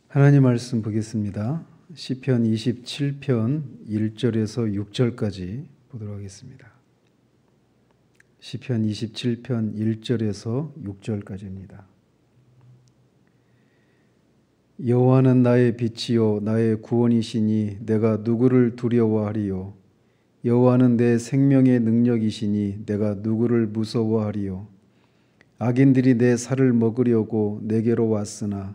하나님 말씀 보겠습니다. 시편 27편 1절에서 6절까지 보도록 하겠습니다. 시편 27편 1절에서 6절까지입니다. 여호와는 나의 빛이요 나의 구원이시니 내가 누구를 두려워하리요. 여호와는 내 생명의 능력이시니 내가 누구를 무서워하리요. 악인들이 내 살을 먹으려고 내게로 왔으나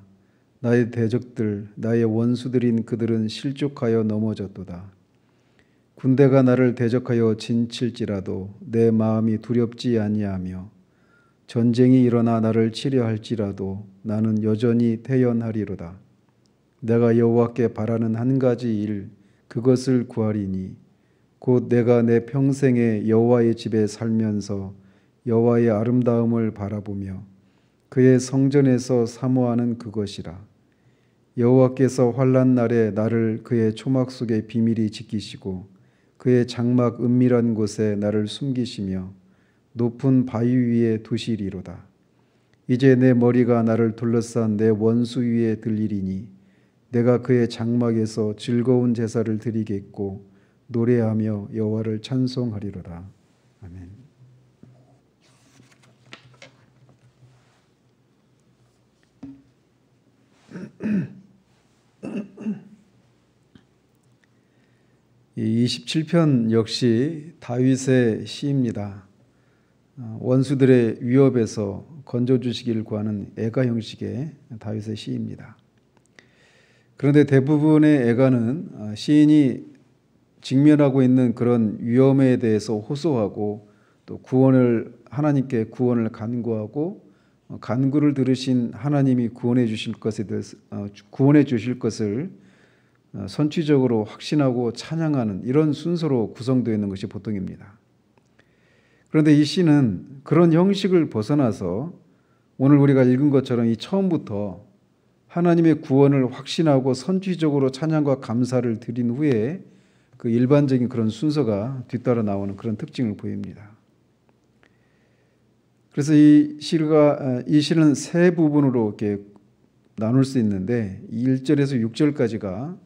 나의 대적들 나의 원수들인 그들은 실족하여 넘어졌도다. 군대가 나를 대적하여 진칠지라도 내 마음이 두렵지 아니하며 전쟁이 일어나 나를 치려 할지라도 나는 여전히 태연하리로다. 내가 여호와께 바라는 한 가지 일 그것을 구하리니 곧 내가 내 평생에 여호와의 집에 살면서 여호와의 아름다움을 바라보며 그의 성전에서 사모하는 그것이라. 여호와께서 환난 날에 나를 그의 초막 속에 비밀히 지키시고 그의 장막 은밀한 곳에 나를 숨기시며 높은 바위 위에 두시리로다. 이제 내 머리가 나를 둘러싼 내 원수 위에 들리리니 내가 그의 장막에서 즐거운 제사를 드리겠고 노래하며 여호와를 찬송하리로다. 아멘. 이 27편 역시 다윗의 시입니다. 원수들의 위협에서 건져주시기를 구하는 애가 형식의 다윗의 시입니다. 그런데 대부분의 애가는 시인이 직면하고 있는 그런 위험에 대해서 호소하고 또 하나님께 구원을 간구하고 간구를 들으신 하나님이 구원해 주실 것을 선취적으로 확신하고 찬양하는 이런 순서로 구성되어 있는 것이 보통입니다. 그런데 이 시는 그런 형식을 벗어나서 오늘 우리가 읽은 것처럼 이 처음부터 하나님의 구원을 확신하고 선취적으로 찬양과 감사를 드린 후에 그 일반적인 그런 순서가 뒤따라 나오는 그런 특징을 보입니다. 그래서 이 시는 세 부분으로 이렇게 나눌 수 있는데 1절에서 6절까지가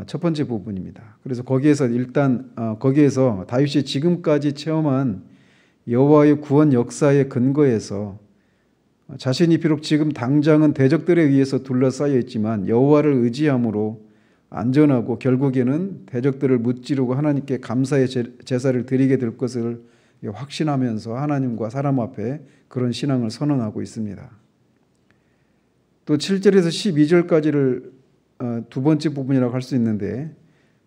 첫 번째 부분입니다. 그래서 거기에서 다윗이 지금까지 체험한 여호와의 구원 역사의 근거에서 자신이 비록 지금 당장은 대적들에 의해서 둘러싸여 있지만 여호와를 의지함으로 안전하고 결국에는 대적들을 무찌르고 하나님께 감사의 제사를 드리게 될 것을 확신하면서 하나님과 사람 앞에 그런 신앙을 선언하고 있습니다. 또 7절에서 12절까지를 두 번째 부분이라고 할 수 있는데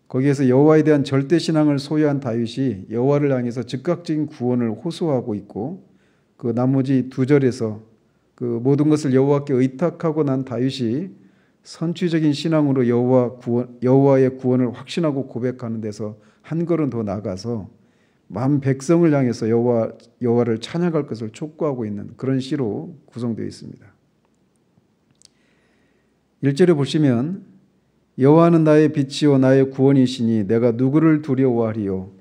거기에서 여호와에 대한 절대 신앙을 소유한 다윗이 여호와를 향해서 즉각적인 구원을 호소하고 있고 그 나머지 2절에서 그 모든 것을 여호와께 의탁하고 난 다윗이 선취적인 신앙으로 여호와의 구원을 확신하고 고백하는 데서 한 걸음 더 나아가서 만 백성을 향해서 여호와를 찬양할 것을 촉구하고 있는 그런 시로 구성되어 있습니다. 1절에 보시면 여호와는 나의 빛이요 나의 구원이시니 내가 누구를 두려워하리요.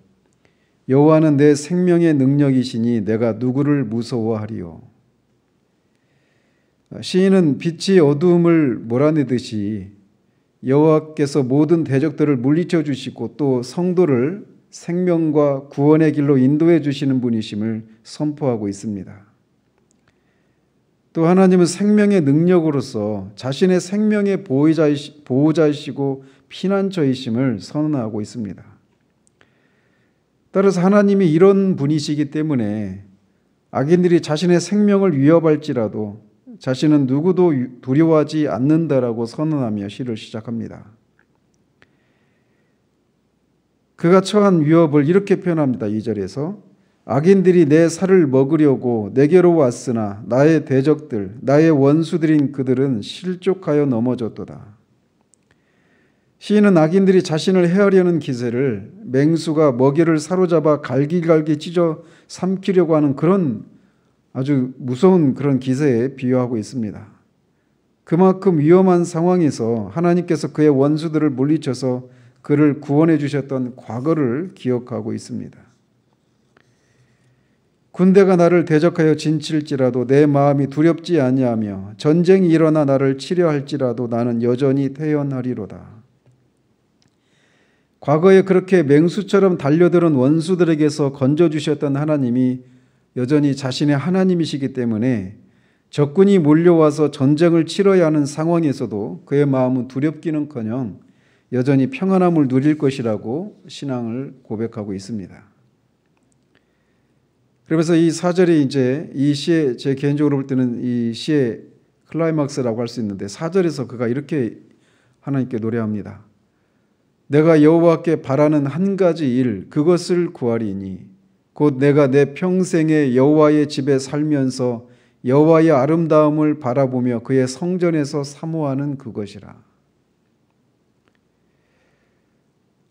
여호와는 내 생명의 능력이시니 내가 누구를 무서워하리요. 시인은 빛이 어두움을 몰아내듯이 여호와께서 모든 대적들을 물리쳐 주시고 또 성도를 생명과 구원의 길로 인도해 주시는 분이심을 선포하고 있습니다. 또 하나님은 생명의 능력으로서 자신의 생명의 보호자이시고 피난처이심을 선언하고 있습니다. 따라서 하나님이 이런 분이시기 때문에 악인들이 자신의 생명을 위협할지라도 자신은 누구도 두려워하지 않는다라고 선언하며 시를 시작합니다. 그가 처한 위협을 이렇게 표현합니다. 2절에서 악인들이 내 살을 먹으려고 내게로 왔으나 나의 대적들 나의 원수들인 그들은 실족하여 넘어졌도다. 시인은 악인들이 자신을 해하려는 기세를 맹수가 먹이를 사로잡아 갈기갈기 찢어 삼키려고 하는 그런 아주 무서운 그런 기세에 비유하고 있습니다. 그만큼 위험한 상황에서 하나님께서 그의 원수들을 물리쳐서 그를 구원해 주셨던 과거를 기억하고 있습니다. 군대가 나를 대적하여 진칠지라도 내 마음이 두렵지 아니하며 전쟁이 일어나 나를 치려 할지라도 나는 여전히 태연하리로다. 과거에 그렇게 맹수처럼 달려드는 원수들에게서 건져주셨던 하나님이 여전히 자신의 하나님이시기 때문에 적군이 몰려와서 전쟁을 치러야 하는 상황에서도 그의 마음은 두렵기는커녕 여전히 평안함을 누릴 것이라고 신앙을 고백하고 있습니다. 그러면서 이 4절이 이제 이 시의, 제 개인적으로 볼 때는 이 시의 클라이막스라고 할 수 있는데, 4절에서 그가 이렇게 하나님께 노래합니다. 내가 여호와께 바라는 한 가지 일, 그것을 구하리니 곧 내가 내 평생에 여호와의 집에 살면서 여호와의 아름다움을 바라보며 그의 성전에서 사모하는 그것이라.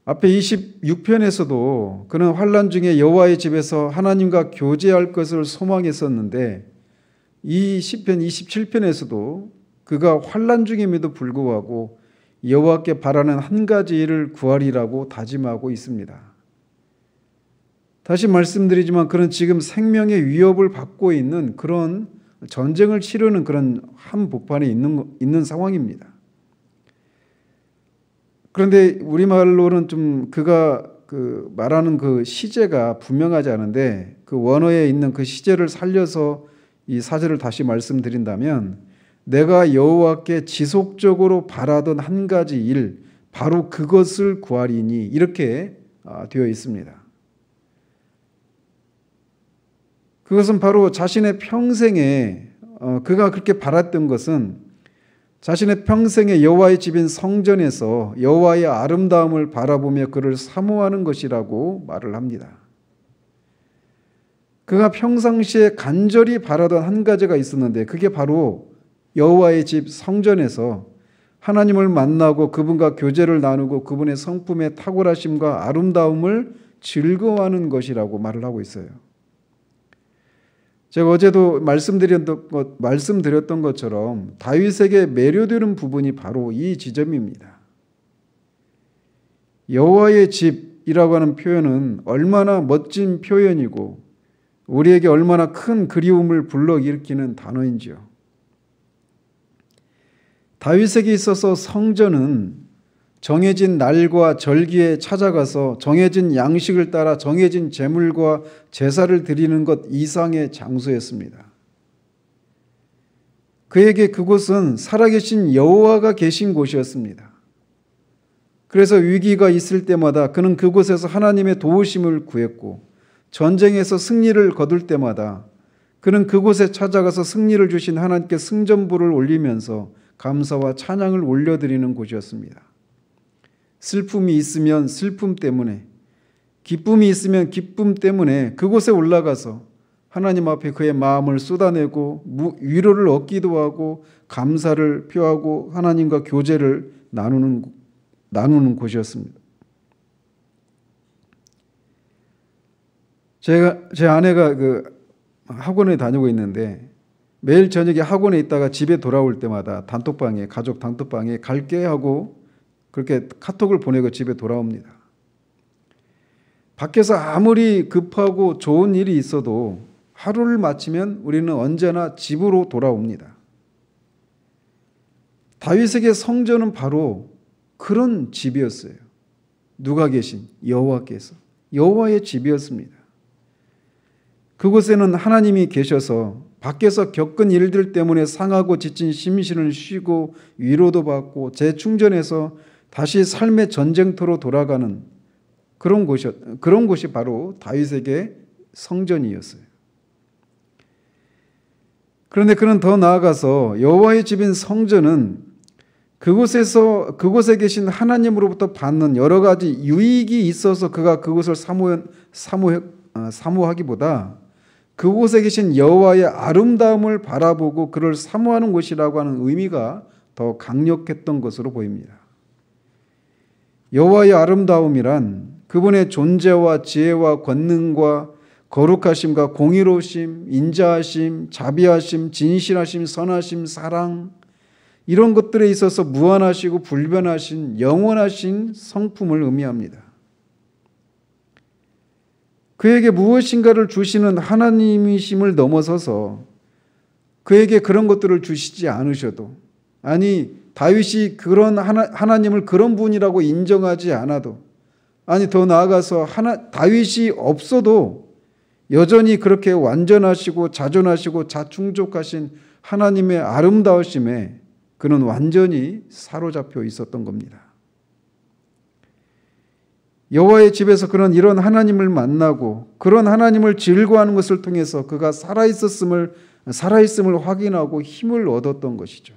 앞에 26편에서도 그는 환난 중에 여호와의 집에서 하나님과 교제할 것을 소망했었는데, 이 시편 27편에서도 그가 환난 중임에도 불구하고 여호와께 바라는 한 가지 일을 구하리라고 다짐하고 있습니다. 다시 말씀드리지만 그는 지금 생명의 위협을 받고 있는 그런 전쟁을 치르는 그런 한복판에 있는 상황입니다. 그런데 우리말로는 좀 그가 말하는 그 시제가 분명하지 않은데, 그 원어에 있는 그 시제를 살려서 이 4절을 다시 말씀드린다면, 내가 여호와께 지속적으로 바라던 한 가지 일, 바로 그것을 구하리니, 이렇게 되어 있습니다. 그것은 바로 자신의 평생에 그가 그렇게 바랐던 것은 자신의 평생에 여호와의 집인 성전에서 여호와의 아름다움을 바라보며 그를 사모하는 것이라고 말을 합니다. 그가 평상시에 간절히 바라던 한 가지가 있었는데, 그게 바로 여호와의 집 성전에서 하나님을 만나고 그분과 교제를 나누고 그분의 성품의 탁월하심과 아름다움을 즐거워하는 것이라고 말을 하고 있어요. 제가 어제도 말씀드렸던 것처럼 다윗에게 매료되는 부분이 바로 이 지점입니다. 여호와의 집이라고 하는 표현은 얼마나 멋진 표현이고 우리에게 얼마나 큰 그리움을 불러일으키는 단어인지요. 다윗에게 있어서 성전은 정해진 날과 절기에 찾아가서 정해진 양식을 따라 정해진 제물과 제사를 드리는 것 이상의 장소였습니다. 그에게 그곳은 살아계신 여호와가 계신 곳이었습니다. 그래서 위기가 있을 때마다 그는 그곳에서 하나님의 도우심을 구했고, 전쟁에서 승리를 거둘 때마다 그는 그곳에 찾아가서 승리를 주신 하나님께 승전부를 올리면서 감사와 찬양을 올려드리는 곳이었습니다. 슬픔이 있으면 슬픔 때문에, 기쁨이 있으면 기쁨 때문에 그곳에 올라가서 하나님 앞에 그의 마음을 쏟아내고 위로를 얻기도 하고 감사를 표하고 하나님과 교제를 나누는 곳이었습니다. 제 아내가 학원에 다니고 있는데 매일 저녁에 학원에 있다가 집에 돌아올 때마다 가족 단톡방에 갈게 하고 그렇게 카톡을 보내고 집에 돌아옵니다. 밖에서 아무리 급하고 좋은 일이 있어도 하루를 마치면 우리는 언제나 집으로 돌아옵니다. 다윗에게 성전은 바로 그런 집이었어요. 누가 계신 여호와께서, 여호와의 집이었습니다. 그곳에는 하나님이 계셔서 밖에서 겪은 일들 때문에 상하고 지친 심신을 쉬고 위로도 받고 재충전해서 다시 삶의 전쟁터로 돌아가는 그런 곳이 바로 다윗에게 성전이었어요. 그런데 그는 더 나아가서 여호와의 집인 성전은 그곳에 계신 하나님으로부터 받는 여러 가지 유익이 있어서 그가 그곳을 사모하기보다 그곳에 계신 여호와의 아름다움을 바라보고 그를 사모하는 곳이라고 하는 의미가 더 강력했던 것으로 보입니다. 여호와의 아름다움이란 그분의 존재와 지혜와 권능과 거룩하심과 공의로우심, 인자하심, 자비하심, 진실하심, 선하심, 사랑, 이런 것들에 있어서 무한하시고 불변하신 영원하신 성품을 의미합니다. 그에게 무엇인가를 주시는 하나님이심을 넘어서서 그에게 그런 것들을 주시지 않으셔도, 아니 다윗이 그런 하나님을 그런 분이라고 인정하지 않아도, 아니 더 나아가서 다윗이 없어도 여전히 그렇게 완전하시고 자존하시고 자충족하신 하나님의 아름다우심에 그는 완전히 사로잡혀 있었던 겁니다. 여호와의 집에서 그런 이런 하나님을 만나고 그런 하나님을 즐거워하는 것을 통해서 그가 살아있음을 확인하고 힘을 얻었던 것이죠.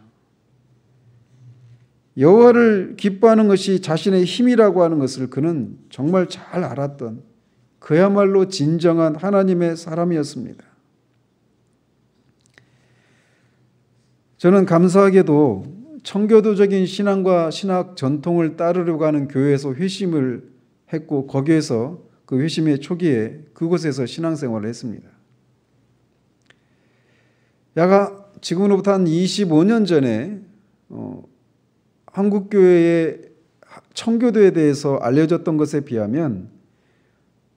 여호와를 기뻐하는 것이 자신의 힘이라고 하는 것을 그는 정말 잘 알았던 그야말로 진정한 하나님의 사람이었습니다. 저는 감사하게도 청교도적인 신앙과 신학 전통을 따르려고 하는 교회에서 회심을 했고, 거기에서 그 회심의 초기에 그곳에서 신앙생활을 했습니다. 지금으로부터 한 25년 전에 한국교회의 청교도에 대해서 알려졌던 것에 비하면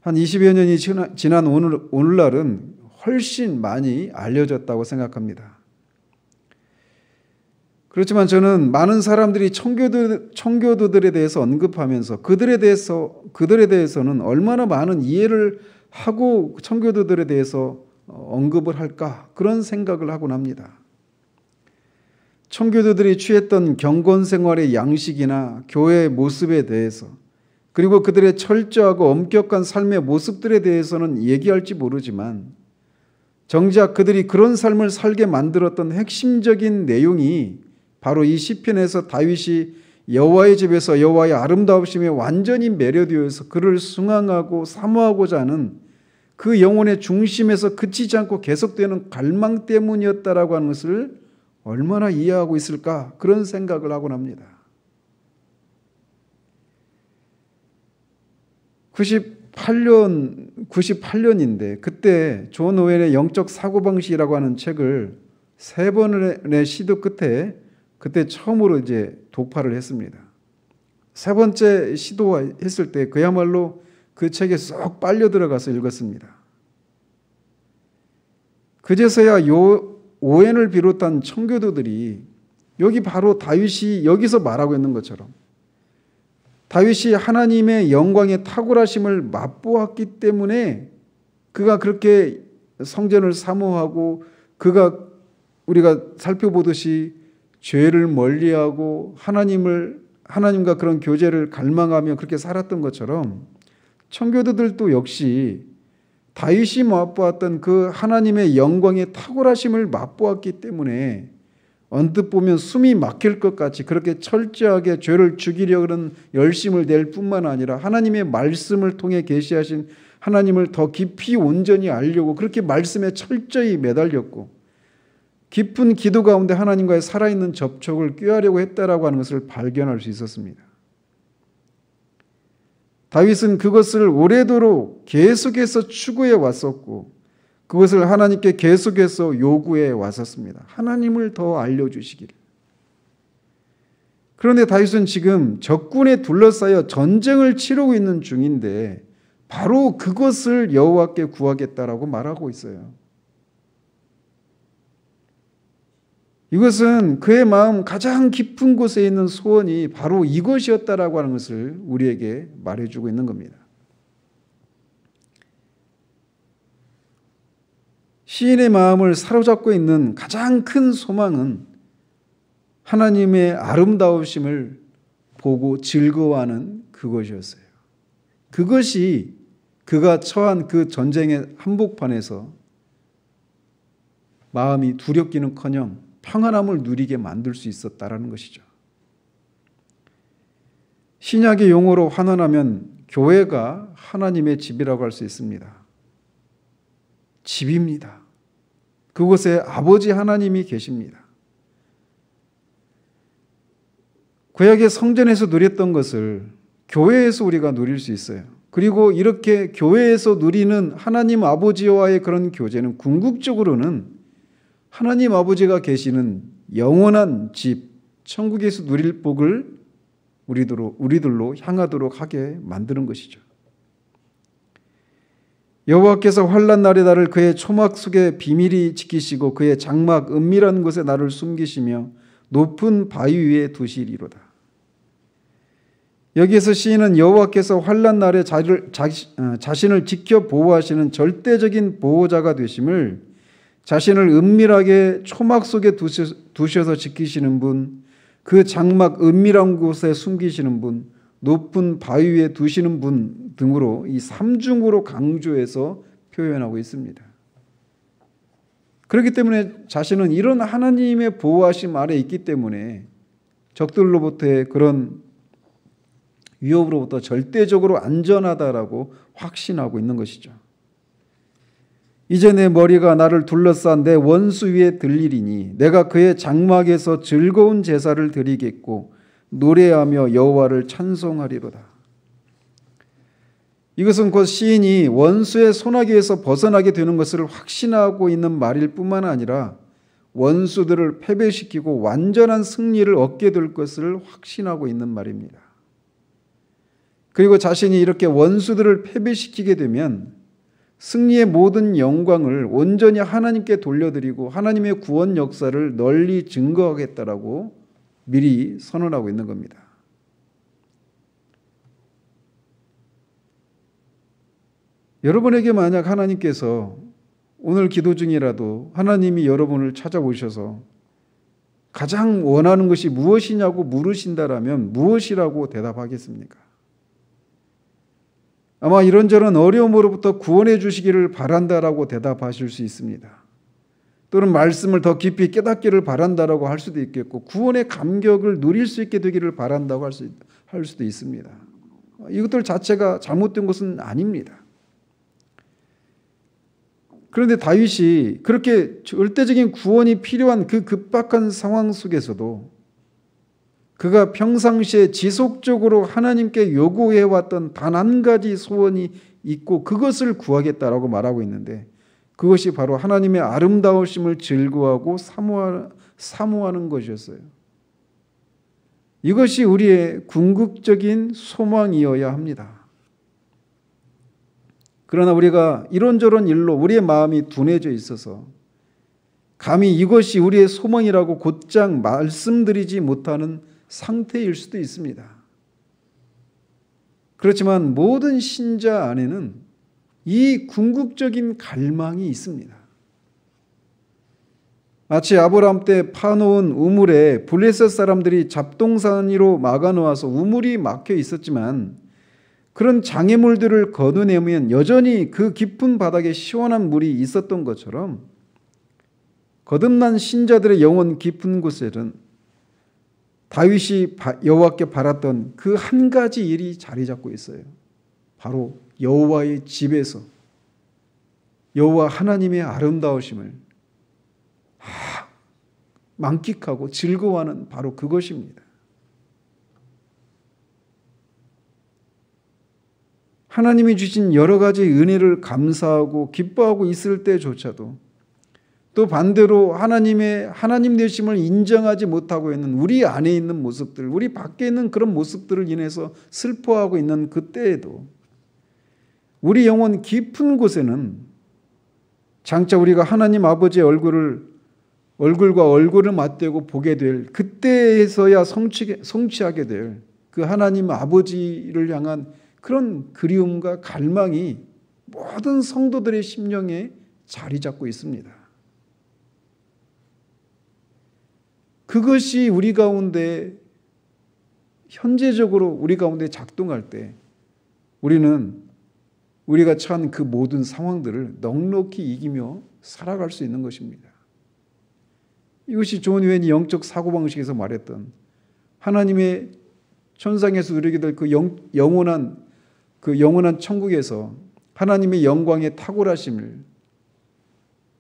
한 20여 년이 지난 오늘날은 훨씬 많이 알려졌다고 생각합니다. 그렇지만 저는 많은 사람들이 청교도들에 대해서 언급하면서 그들에 대해서는 얼마나 많은 이해를 하고 청교도들에 대해서 언급을 할까, 그런 생각을 하곤 합니다. 청교도들이 취했던 경건 생활의 양식이나 교회의 모습에 대해서, 그리고 그들의 철저하고 엄격한 삶의 모습들에 대해서는 얘기할지 모르지만, 정작 그들이 그런 삶을 살게 만들었던 핵심적인 내용이 바로 이 시편에서 다윗이 여호와의 집에서 여호와의 아름다우심에 완전히 매료되어서 그를 숭앙하고 사모하고자 하는 그 영혼의 중심에서 그치지 않고 계속되는 갈망 때문이었다라고 하는 것을 얼마나 이해하고 있을까, 그런 생각을 하곤 합니다. 98년인데 그때 존 오웬의 영적 사고방식이라고 하는 책을 3번의 시도 끝에 그때 처음으로 이제 독파를 했습니다. 3번째 시도했을 때 그야말로 그 책에 쏙 빨려 들어가서 읽었습니다. 그제서야 오웬을 비롯한 청교도들이 여기 바로 다윗이 여기서 말하고 있는 것처럼 다윗이 하나님의 영광의 탁월하심을 맛보았기 때문에 그가 그렇게 성전을 사모하고 우리가 살펴보듯이 죄를 멀리하고 하나님과 그런 교제를 갈망하며 그렇게 살았던 것처럼 청교도들도 역시 다윗이 맛보았던 그 하나님의 영광의 탁월하심을 맛보았기 때문에 언뜻 보면 숨이 막힐 것 같이 그렇게 철저하게 죄를 죽이려는 열심을 낼 뿐만 아니라 하나님의 말씀을 통해 계시하신 하나님을 더 깊이 온전히 알려고 그렇게 말씀에 철저히 매달렸고, 깊은 기도 가운데 하나님과의 살아있는 접촉을 꾀하려고 했다라고 하는 것을 발견할 수 있었습니다. 다윗은 그것을 오래도록 계속해서 추구해 왔었고 그것을 하나님께 계속해서 요구해 왔었습니다. 하나님을 더 알려주시길. 그런데 다윗은 지금 적군에 둘러싸여 전쟁을 치르고 있는 중인데 바로 그것을 여호와께 구하겠다라고 말하고 있어요. 이것은 그의 마음 가장 깊은 곳에 있는 소원이 바로 이것이었다라고 하는 것을 우리에게 말해주고 있는 겁니다. 시인의 마음을 사로잡고 있는 가장 큰 소망은 하나님의 아름다우심을 보고 즐거워하는 그것이었어요. 그것이 그가 처한 그 전쟁의 한복판에서 마음이 두렵기는커녕 평안함을 누리게 만들 수 있었다라는 것이죠. 신약의 용어로 환원하면 교회가 하나님의 집이라고 할 수 있습니다. 집입니다. 그곳에 아버지 하나님이 계십니다. 구약의 성전에서 누렸던 것을 교회에서 우리가 누릴 수 있어요. 그리고 이렇게 교회에서 누리는 하나님 아버지와의 그런 교제는 궁극적으로는 하나님 아버지가 계시는 영원한 집, 천국에서 누릴 복을 우리들로 향하도록 하게 만드는 것이죠. 여호와께서 환난 날에 나를 그의 초막 속에 비밀히 지키시고 그의 장막 은밀한 곳에 나를 숨기시며 높은 바위 위에 두시리로다. 여기에서 시인은 여호와께서 환난 날에 자신을 지켜 보호하시는 절대적인 보호자가 되심을, 자신을 은밀하게 초막 속에 두셔서 지키시는 분, 그 장막 은밀한 곳에 숨기시는 분, 높은 바위 위에 두시는 분 등으로 이 삼중으로 강조해서 표현하고 있습니다. 그렇기 때문에 자신은 이런 하나님의 보호하심 아래 있기 때문에 적들로부터의 그런 위협으로부터 절대적으로 안전하다라고 확신하고 있는 것이죠. 이제 내 머리가 나를 둘러싼 내 원수 위에 들리리니 내가 그의 장막에서 즐거운 제사를 드리겠고 노래하며 여호와를 찬송하리로다. 이것은 곧 시인이 원수의 손아귀에서 벗어나게 되는 것을 확신하고 있는 말일 뿐만 아니라 원수들을 패배시키고 완전한 승리를 얻게 될 것을 확신하고 있는 말입니다. 그리고 자신이 이렇게 원수들을 패배시키게 되면 승리의 모든 영광을 온전히 하나님께 돌려드리고 하나님의 구원 역사를 널리 증거하겠다라고 미리 선언하고 있는 겁니다. 여러분에게 만약 하나님께서 오늘 기도 중이라도 하나님이 여러분을 찾아오셔서 가장 원하는 것이 무엇이냐고 물으신다라면 무엇이라고 대답하겠습니까? 아마 이런저런 어려움으로부터 구원해 주시기를 바란다라고 대답하실 수 있습니다. 또는 말씀을 더 깊이 깨닫기를 바란다라고 할 수도 있겠고 구원의 감격을 누릴 수 있게 되기를 바란다고 할 수도 있습니다. 이것들 자체가 잘못된 것은 아닙니다. 그런데 다윗이 그렇게 절대적인 구원이 필요한 그 급박한 상황 속에서도 그가 평상시에 지속적으로 하나님께 요구해왔던 단 한 가지 소원이 있고 그것을 구하겠다라고 말하고 있는데 그것이 바로 하나님의 아름다우심을 즐거워하고 사모하는 것이었어요. 이것이 우리의 궁극적인 소망이어야 합니다. 그러나 우리가 이런저런 일로 우리의 마음이 둔해져 있어서 감히 이것이 우리의 소망이라고 곧장 말씀드리지 못하는 상태일 수도 있습니다. 그렇지만 모든 신자 안에는 이 궁극적인 갈망이 있습니다. 마치 아브라함 때 파놓은 우물에 블레셋 사람들이 잡동사니로 막아놓아서 우물이 막혀 있었지만 그런 장애물들을 걷어내면 여전히 그 깊은 바닥에 시원한 물이 있었던 것처럼 거듭난 신자들의 영혼 깊은 곳에는 다윗이 여호와께 바랐던 그 한 가지 일이 자리 잡고 있어요. 바로 여호와의 집에서 여호와 하나님의 아름다우심을 만끽하고 즐거워하는 바로 그것입니다. 하나님이 주신 여러 가지 은혜를 감사하고 기뻐하고 있을 때조차도 또 반대로 하나님 되심을 인정하지 못하고 있는 우리 안에 있는 모습들, 우리 밖에 있는 그런 모습들을 인해서 슬퍼하고 있는 그때에도 우리 영혼 깊은 곳에는 장차 우리가 하나님 아버지의 얼굴과 얼굴을 맞대고 보게 될 그때에서야 성취하게 될 그 하나님 아버지를 향한 그런 그리움과 갈망이 모든 성도들의 심령에 자리 잡고 있습니다. 그것이 우리 가운데 현재적으로 우리 가운데 작동할 때 우리는 우리가 처한 그 모든 상황들을 넉넉히 이기며 살아갈 수 있는 것입니다. 이것이 존 웬이 영적 사고방식에서 말했던 하나님의 천상에서 누리게 될 그 영원한 천국에서 하나님의 영광의 탁월하심을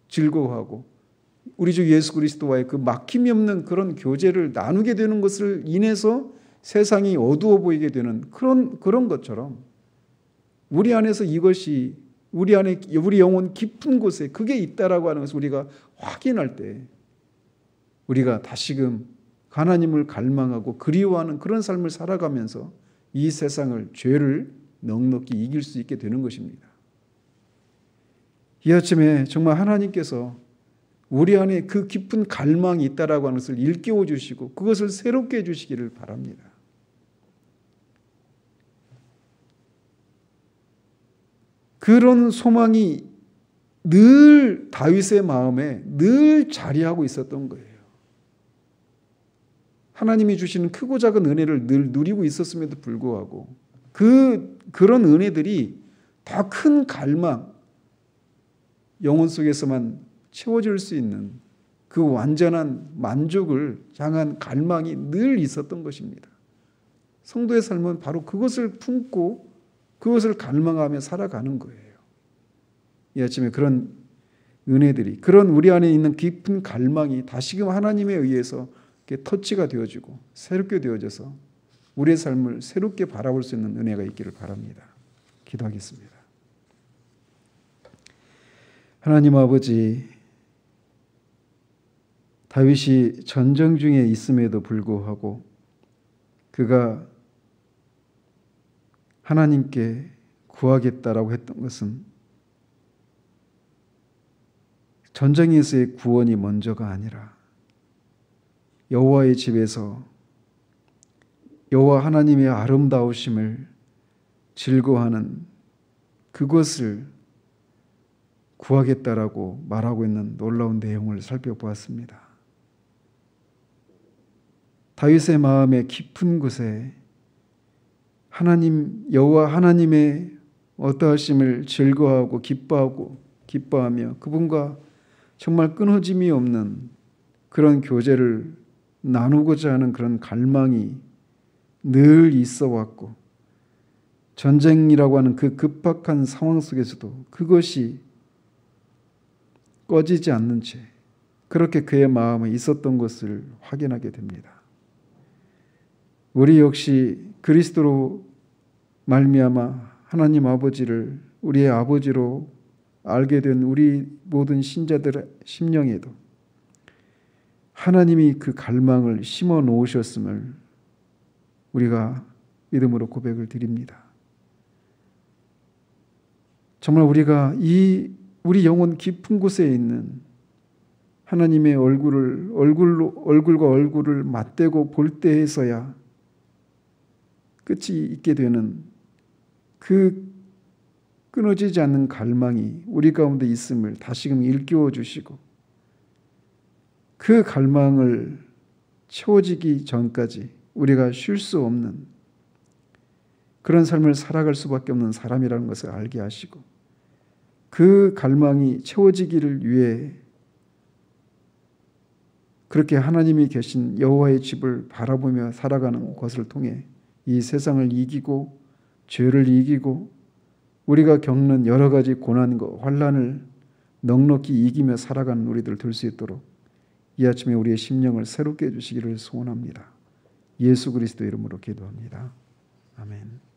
즐거워하고 우리 주 예수 그리스도와의 그 막힘이 없는 그런 교제를 나누게 되는 것을 인해서 세상이 어두워 보이게 되는 그런 것처럼 우리 안에서 이것이 우리 영혼 깊은 곳에 그게 있다라고 하는 것을 우리가 확인할 때 우리가 다시금 하나님을 갈망하고 그리워하는 그런 삶을 살아가면서 이 세상을 죄를 넉넉히 이길 수 있게 되는 것입니다. 이 아침에 정말 하나님께서 우리 안에 그 깊은 갈망이 있다라고 하는 것을 일깨워 주시고 그것을 새롭게 해 주시기를 바랍니다. 그런 소망이 늘 다윗의 마음에 늘 자리하고 있었던 거예요. 하나님이 주시는 크고 작은 은혜를 늘 누리고 있었음에도 불구하고 그런 은혜들이 더 큰 갈망, 영혼 속에서만 채워질 수 있는 그 완전한 만족을 향한 갈망이 늘 있었던 것입니다. 성도의 삶은 바로 그것을 품고 그것을 갈망하며 살아가는 거예요. 이 아침에 그런 은혜들이, 그런 우리 안에 있는 깊은 갈망이 다시금 하나님에 의해서 터치가 되어지고 새롭게 되어져서 우리의 삶을 새롭게 바라볼 수 있는 은혜가 있기를 바랍니다. 기도하겠습니다. 하나님 아버지, 다윗이 전쟁 중에 있음에도 불구하고 그가 하나님께 구하겠다라고 했던 것은 전쟁에서의 구원이 먼저가 아니라 여호와의 집에서 여호와 하나님의 아름다우심을 즐거워하는 그것을 구하겠다라고 말하고 있는 놀라운 내용을 살펴보았습니다. 다윗의 마음의 깊은 곳에 하나님 여호와 하나님의 어떠하심을 즐거워하고 기뻐하며 그분과 정말 끊어짐이 없는 그런 교제를 나누고자 하는 그런 갈망이 늘 있어 왔고 전쟁이라고 하는 그 급박한 상황 속에서도 그것이 꺼지지 않는 채 그렇게 그의 마음에 있었던 것을 확인하게 됩니다. 우리 역시 그리스도로 말미암아 하나님 아버지를 우리의 아버지로 알게 된 우리 모든 신자들의 심령에도 하나님이 그 갈망을 심어 놓으셨음을 우리가 믿음으로 고백을 드립니다. 정말 우리가 우리 영혼 깊은 곳에 있는 하나님의 얼굴과 얼굴을 맞대고 볼 때에서야 끝이 있게 되는 그 끊어지지 않는 갈망이 우리 가운데 있음을 다시금 일깨워 주시고 그 갈망을 채워지기 전까지 우리가 쉴 수 없는 그런 삶을 살아갈 수밖에 없는 사람이라는 것을 알게 하시고 그 갈망이 채워지기를 위해 그렇게 하나님이 계신 여호와의 집을 바라보며 살아가는 것을 통해 이 세상을 이기고 죄를 이기고 우리가 겪는 여러 가지 고난과 환난을 넉넉히 이기며 살아가는 우리들 될 수 있도록 이 아침에 우리의 심령을 새롭게 해주시기를 소원합니다. 예수 그리스도 이름으로 기도합니다. 아멘.